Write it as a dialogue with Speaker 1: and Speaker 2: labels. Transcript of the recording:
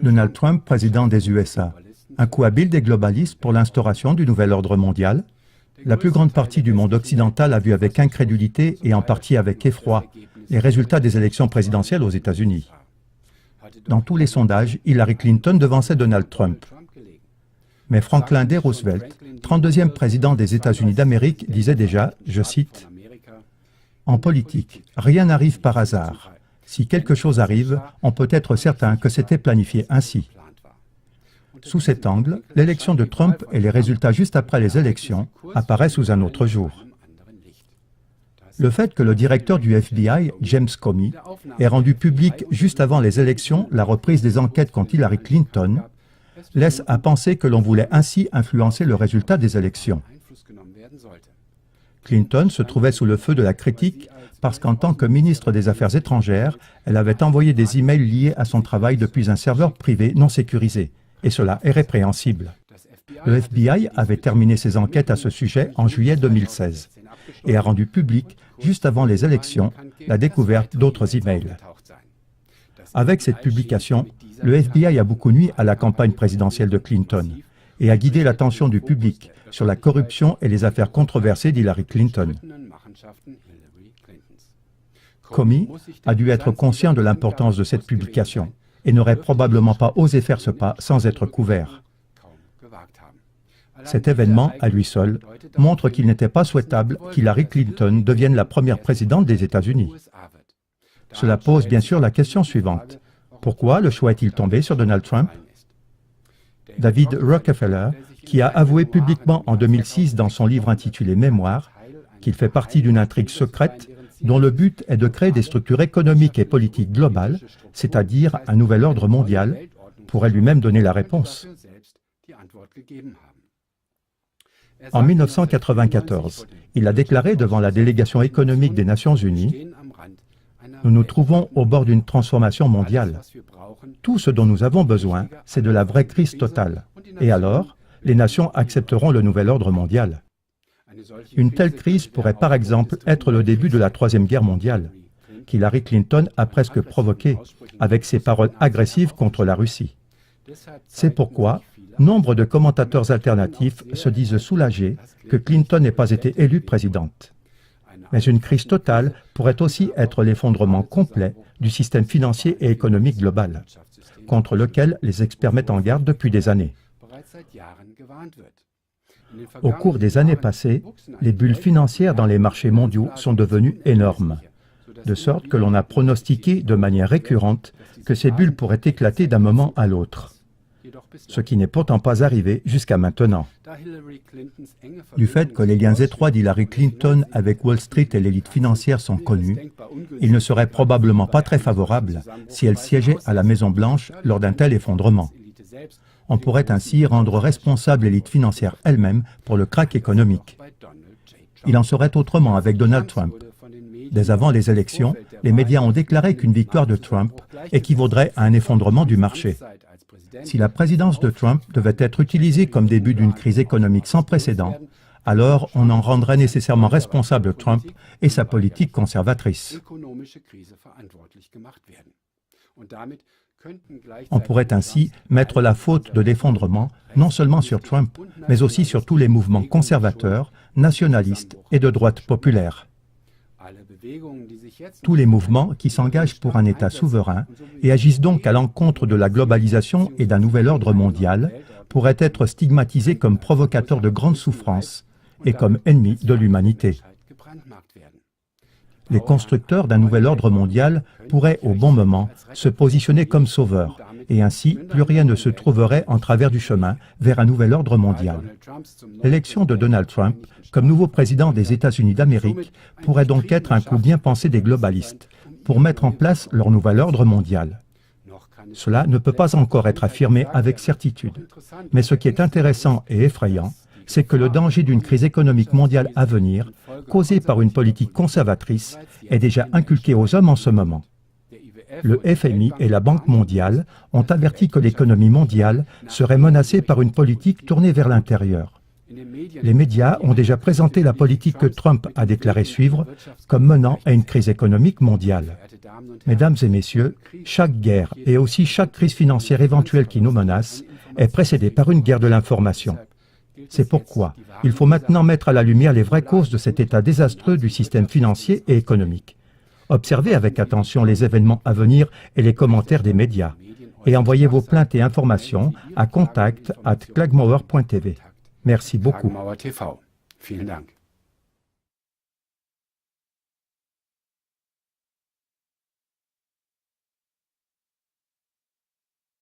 Speaker 1: Donald Trump, président des USA. Un coup habile des globalistes pour l'instauration du nouvel ordre mondial. La plus grande partie du monde occidental a vu avec incrédulité et en partie avec effroi les résultats des élections présidentielles aux États-Unis. Dans tous les sondages, Hillary Clinton devançait Donald Trump. Mais Franklin D. Roosevelt, 32e président des États-Unis d'Amérique, disait déjà, je cite, « En politique, rien n'arrive par hasard. Si quelque chose arrive, on peut être certain que c'était planifié ainsi. » Sous cet angle, l'élection de Trump et les résultats juste après les élections apparaissent sous un autre jour. Le fait que le directeur du FBI, James Comey, ait rendu public juste avant les élections la reprise des enquêtes contre Hillary Clinton laisse à penser que l'on voulait ainsi influencer le résultat des élections. Clinton se trouvait sous le feu de la critique parce qu'en tant que ministre des Affaires étrangères, elle avait envoyé des emails liés à son travail depuis un serveur privé non sécurisé. Et cela est répréhensible. Le FBI avait terminé ses enquêtes à ce sujet en juillet 2016 et a rendu public, juste avant les élections, la découverte d'autres emails. Avec cette publication, le FBI a beaucoup nui à la campagne présidentielle de Clinton et a guidé l'attention du public sur la corruption et les affaires controversées d'Hillary Clinton. Comey a dû être conscient de l'importance de cette publication et n'aurait probablement pas osé faire ce pas sans être couvert. Cet événement, à lui seul, montre qu'il n'était pas souhaitable qu'Hillary Clinton devienne la première présidente des États-Unis. Cela pose bien sûr la question suivante. Pourquoi le choix est-il tombé sur Donald Trump? David Rockefeller, qui a avoué publiquement en 2006 dans son livre intitulé « Mémoires » qu'il fait partie d'une intrigue secrète dont le but est de créer des structures économiques et politiques globales, c'est-à-dire un nouvel ordre mondial, pourrait lui-même donner la réponse. En 1994, il a déclaré devant la délégation économique des Nations Unies « Nous nous trouvons au bord d'une transformation mondiale. Tout ce dont nous avons besoin, c'est de la vraie crise totale. Et alors, les nations accepteront le nouvel ordre mondial. » Une telle crise pourrait par exemple être le début de la Troisième Guerre mondiale, qu'Hillary Clinton a presque provoquée avec ses paroles agressives contre la Russie. C'est pourquoi nombre de commentateurs alternatifs se disent soulagés que Clinton n'ait pas été élue présidente. Mais une crise totale pourrait aussi être l'effondrement complet du système financier et économique global, contre lequel les experts mettent en garde depuis des années. Au cours des années passées, les bulles financières dans les marchés mondiaux sont devenues énormes, de sorte que l'on a pronostiqué de manière récurrente que ces bulles pourraient éclater d'un moment à l'autre, ce qui n'est pourtant pas arrivé jusqu'à maintenant. Du fait que les liens étroits d'Hillary Clinton avec Wall Street et l'élite financière sont connus, il ne serait probablement pas très favorable si elle siégeait à la Maison-Blanche lors d'un tel effondrement. On pourrait ainsi rendre responsable l'élite financière elle-même pour le krach économique. Il en serait autrement avec Donald Trump. Dès avant les élections, les médias ont déclaré qu'une victoire de Trump équivaudrait à un effondrement du marché. Si la présidence de Trump devait être utilisée comme début d'une crise économique sans précédent, alors on en rendrait nécessairement responsable Trump et sa politique conservatrice. On pourrait ainsi mettre la faute de l'effondrement non seulement sur Trump, mais aussi sur tous les mouvements conservateurs, nationalistes et de droite populaire. Tous les mouvements qui s'engagent pour un État souverain et agissent donc à l'encontre de la globalisation et d'un nouvel ordre mondial pourraient être stigmatisés comme provocateurs de grandes souffrances et comme ennemis de l'humanité. Les constructeurs d'un nouvel ordre mondial pourraient, au bon moment, se positionner comme sauveurs, et ainsi, plus rien ne se trouverait en travers du chemin vers un nouvel ordre mondial. L'élection de Donald Trump comme nouveau président des États-Unis d'Amérique pourrait donc être un coup bien pensé des globalistes pour mettre en place leur nouvel ordre mondial. Cela ne peut pas encore être affirmé avec certitude, mais ce qui est intéressant et effrayant, c'est que le danger d'une crise économique mondiale à venir, causée par une politique conservatrice, est déjà inculqué aux hommes en ce moment. Le FMI et la Banque mondiale ont averti que l'économie mondiale serait menacée par une politique tournée vers l'intérieur. Les médias ont déjà présenté la politique que Trump a déclaré suivre comme menant à une crise économique mondiale. Mesdames et messieurs, chaque guerre et aussi chaque crise financière éventuelle qui nous menace est précédée par une guerre de l'information. C'est pourquoi il faut maintenant mettre à la lumière les vraies causes de cet état désastreux du système financier et économique. Observez avec attention les événements à venir et les commentaires des médias. Et envoyez vos plaintes et informations à contact@klagmauer.tv. Merci beaucoup.
Speaker 2: Klagmauer TV. Vielen Dank.